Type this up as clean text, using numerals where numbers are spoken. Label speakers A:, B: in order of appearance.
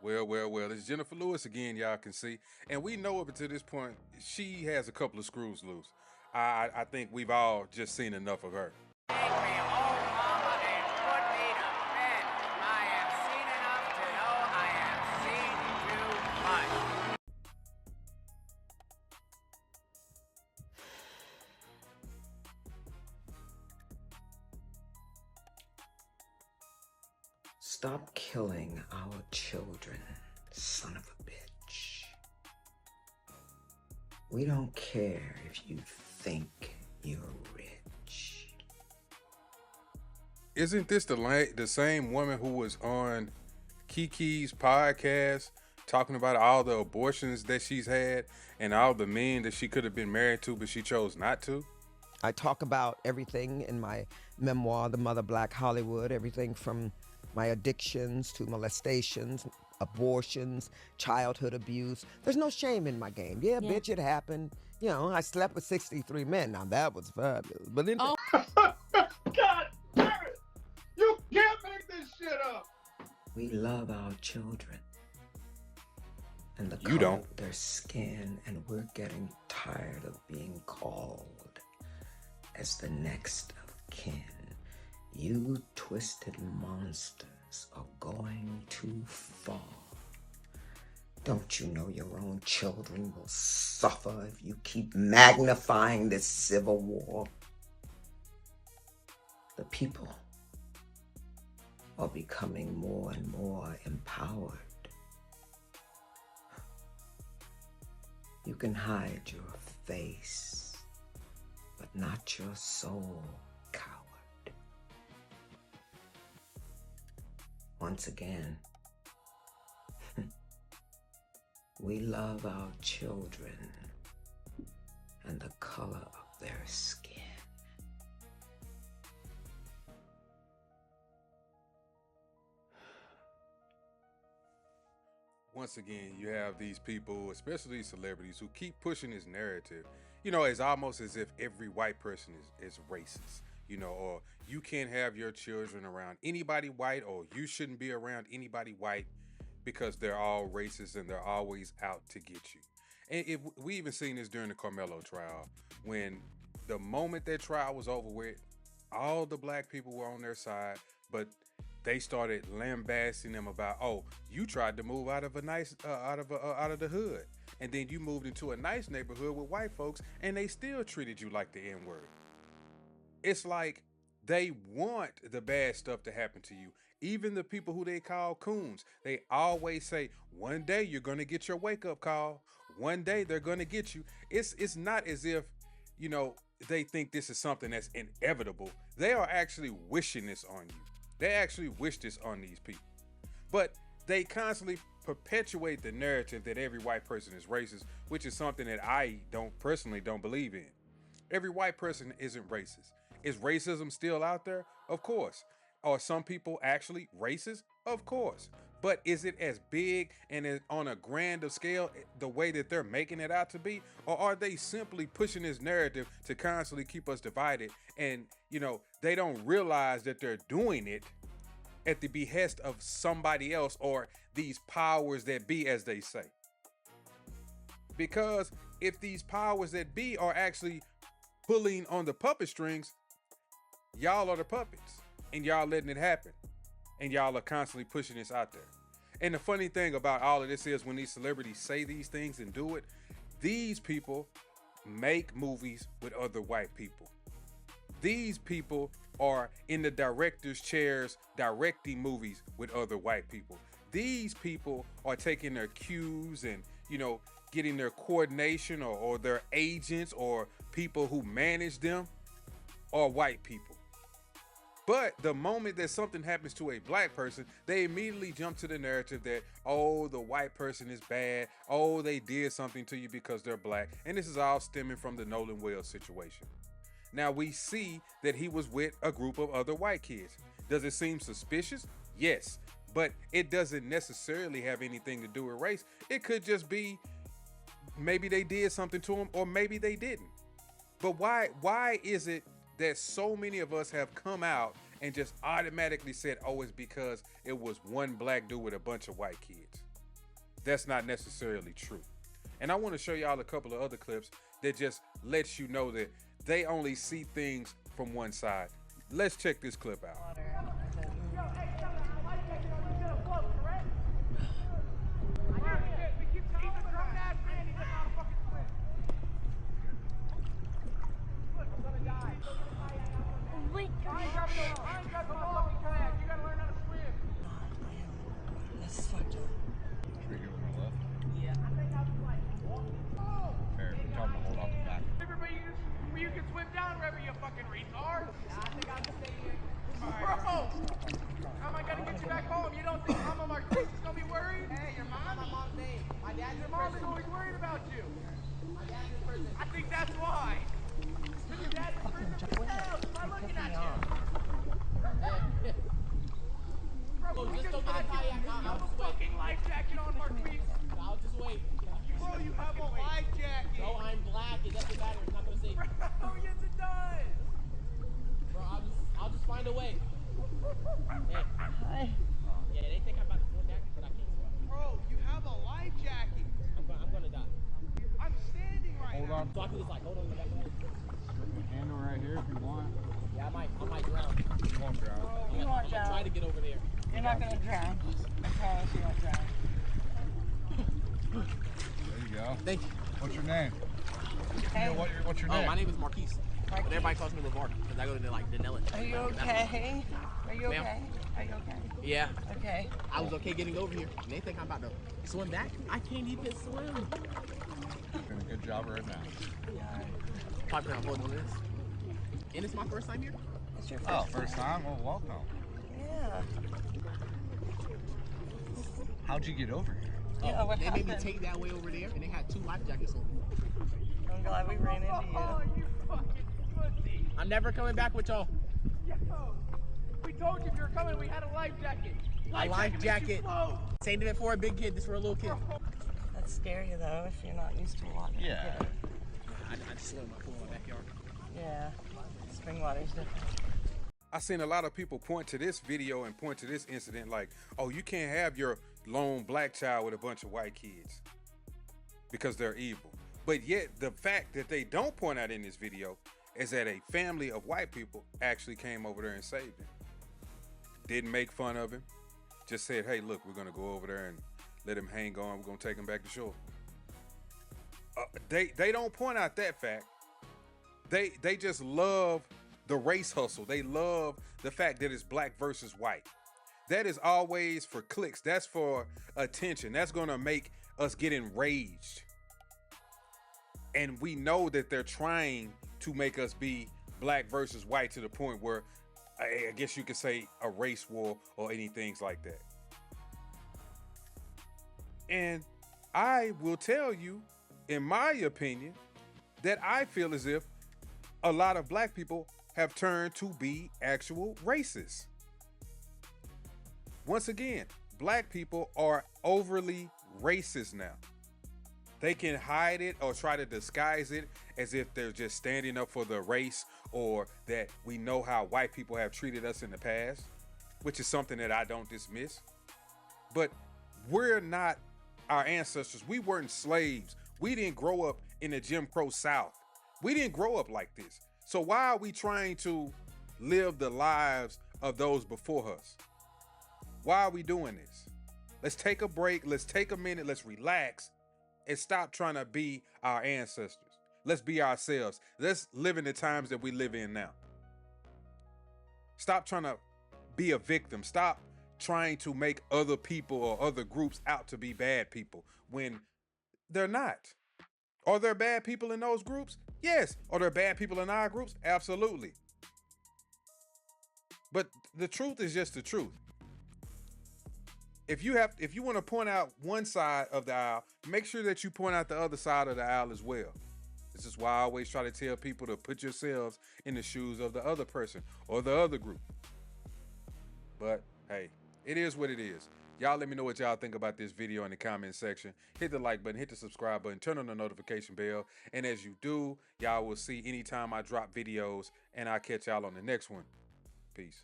A: Well. It's Jennifer Lewis again, y'all can see. And we know up to this point, she has a couple of screws loose. I think we've all just seen enough of her.
B: Take me home, Mama, and put me to bed. I have seen enough to know I have seen too much.
C: Stop killing our children, son of a bitch. We don't care if you think you're rich.
A: Isn't this the same woman who was on Kiki's podcast talking about all the abortions that she's had and all the men that she could have been married to, but she chose not to?
D: I talk about everything in my memoir, The Mother Black Hollywood, everything from my addictions to molestations, abortions, childhood abuse. There's no shame in my game. Yeah, bitch, it happened. You know, I slept with 63 men. Now that was fabulous. But then
E: God damn it! You can't make this shit up!
C: We love our children and the
A: You
C: color
A: don't.
C: of their skin, and we're getting tired of being called as the next of kin. You twisted monsters are going too far. Don't you know your own children will suffer if you keep magnifying this civil war? The people are becoming more and more empowered. You can hide your face, but not your soul, coward. Once again, we love our children and the color of their skin.
A: Once again, you have these people, especially these celebrities, who keep pushing this narrative. You know, it's almost as if every white person is racist. You know, or you can't have your children around anybody white, or you shouldn't be around anybody white because they're all racist and they're always out to get you. And we even seen this during the Carmelo trial, when the moment that trial was over with, all the black people were on their side, but they started lambasting them about, oh, you tried to move out of a nice out of the hood, and then you moved into a nice neighborhood with white folks, and they still treated you like the N-word. It's like they want the bad stuff to happen to you. Even the people who they call coons, they always say, one day you're gonna get your wake-up call. One day they're gonna get you. It's not as if, you know, they think this is something that's inevitable. They are actually wishing this on you. They actually wish this on these people. But they constantly perpetuate the narrative that every white person is racist, which is something that I personally don't believe in. Every white person isn't racist. Is racism still out there? Of course. Are some people actually racist? Of course. But is it as big and on a grander scale the way that they're making it out to be? Or are they simply pushing this narrative to constantly keep us divided? And, you know, they don't realize that they're doing it at the behest of somebody else, or these powers that be, as they say. Because if these powers that be are actually pulling on the puppet strings, y'all are the puppets, and y'all letting it happen, and y'all are constantly pushing this out there. And the funny thing about all of this is, when these celebrities say these things and do it, these people make movies with other white people. These people are in the director's chairs directing movies with other white people. These people are taking their cues and, you know, getting their coordination, or their agents or people who manage them are white people. But the moment that something happens to a black person, they immediately jump to the narrative that, oh, the white person is bad. Oh, they did something to you because they're black. And this is all stemming from the Nolan Wells situation. Now, we see that he was with a group of other white kids. Does it seem suspicious? Yes. But it doesn't necessarily have anything to do with race. It could just be maybe they did something to him, or maybe they didn't. But why is it that so many of us have come out and just automatically said, oh, it's because it was one black dude with a bunch of white kids? that's not necessarily true. And I want to show y'all a couple of other clips that just lets you know that they only see things from one side. Let's check this clip out.
F: That's fucked up.
G: Straight here with my left.
F: Yeah.
G: Fair. Tell him to hold off the back.
E: Everybody, you can swim down wherever you fucking retard. I think I'll just stay here. Bro, how am I gonna get you back home? You don't think Mama Marquise is gonna be worried? Hey, your mom? My mom's name. My dad's your mom is always worried about you. My dad's in prison. I think that's why. Your dad's in prison for hell. By looking at you. Bro, just don't get a kayak. You have a fucking life jacket on, Marquise.
F: I'll just wait.
E: Bro, you have a life jacket.
F: No, I'm black. It doesn't matter. It's not gonna save me.
E: Oh, yes, it does.
F: Bro, I'll just find a way. Hey. Hi. Yeah, they think I'm about to swim back, but I can't swim.
E: Bro, you have a life jacket.
F: I'm gonna die.
E: I'm standing right
G: Hold
E: now.
G: on.
F: So I can just like hold on to the back of the head.
G: Handle right here if you want.
F: Yeah, I might drown.
G: You won't drown.
F: I'm gonna try to get over there.
H: You're not gonna drown. I promise you won't drown.
G: There you go.
F: Thank you.
G: What's your name?
H: Hey,
G: What's your
F: Oh,
G: name?
F: my name is Marquise. But everybody calls me Lavar because I go to like Denellen.
H: are you okay? Are you
F: Ma'am.
H: okay? Are you okay?
F: Yeah,
H: Okay.
F: I was okay getting over here. And they think I'm about to swim back. I can't even swim.
G: Doing a good job right now.
F: Probably gonna hold on to this. And it's my first time here.
H: It's your
G: Oh,
H: first
G: first time? Well, welcome.
H: Yeah.
G: How'd you get over here?
H: Yeah, what
F: They made me
H: happened?
F: take that way over there, and they had 2 life jackets on.
H: I'm glad we ran into
E: Oh,
H: you.
E: you fucking pussy.
F: I'm never coming back with y'all.
E: Yo, we told you if you were coming, we had a life jacket.
F: A life
E: makes you
F: jacket.
E: float.
F: Saved it for a big kid. This for a little kid.
H: That's scary though if you're not used to water.
G: Yeah.
F: I just swim in my pool in my backyard.
H: Yeah. Spring water's different.
A: I seen a lot of people point to this video and point to this incident like, oh, you can't have your lone black child with a bunch of white kids because they're evil. But yet the fact that they don't point out in this video is that a family of white people actually came over there and saved him. Didn't make fun of him. Just said, hey, look, we're gonna go over there and let him hang on. We're gonna take him back to shore. They don't point out that fact. They just love the race hustle. They love the fact that it's black versus white. That is always for clicks. That's for attention. That's gonna make us get enraged. And we know that they're trying to make us be black versus white to the point where I guess you could say a race war or anything like that. And I will tell you, in my opinion, that I feel as if a lot of black people have turned to be actual racists. Once again, black people are overly racist now. They can hide it or try to disguise it as if they're just standing up for the race or that we know how white people have treated us in the past, which is something that I don't dismiss. But we're not our ancestors. We weren't slaves. We didn't grow up in the Jim Crow South. We didn't grow up like this. So why are we trying to live the lives of those before us? Why are we doing this? Let's take a break. Let's take a minute. Let's relax and stop trying to be our ancestors. Let's be ourselves. Let's live in the times that we live in now. Stop trying to be a victim. Stop trying to make other people or other groups out to be bad people when they're not. Are there bad people in those groups? Yes. Are there bad people in our groups? Absolutely. But the truth is just the truth. If you want to point out one side of the aisle, make sure that you point out the other side of the aisle as well. This is why I always try to tell people to put yourselves in the shoes of the other person or the other group. But hey, it is what it is. Y'all let me know what y'all think about this video in the comment section. Hit the like button, hit the subscribe button, turn on the notification bell. And as you do, y'all will see anytime I drop videos, and I'll catch y'all on the next one. Peace.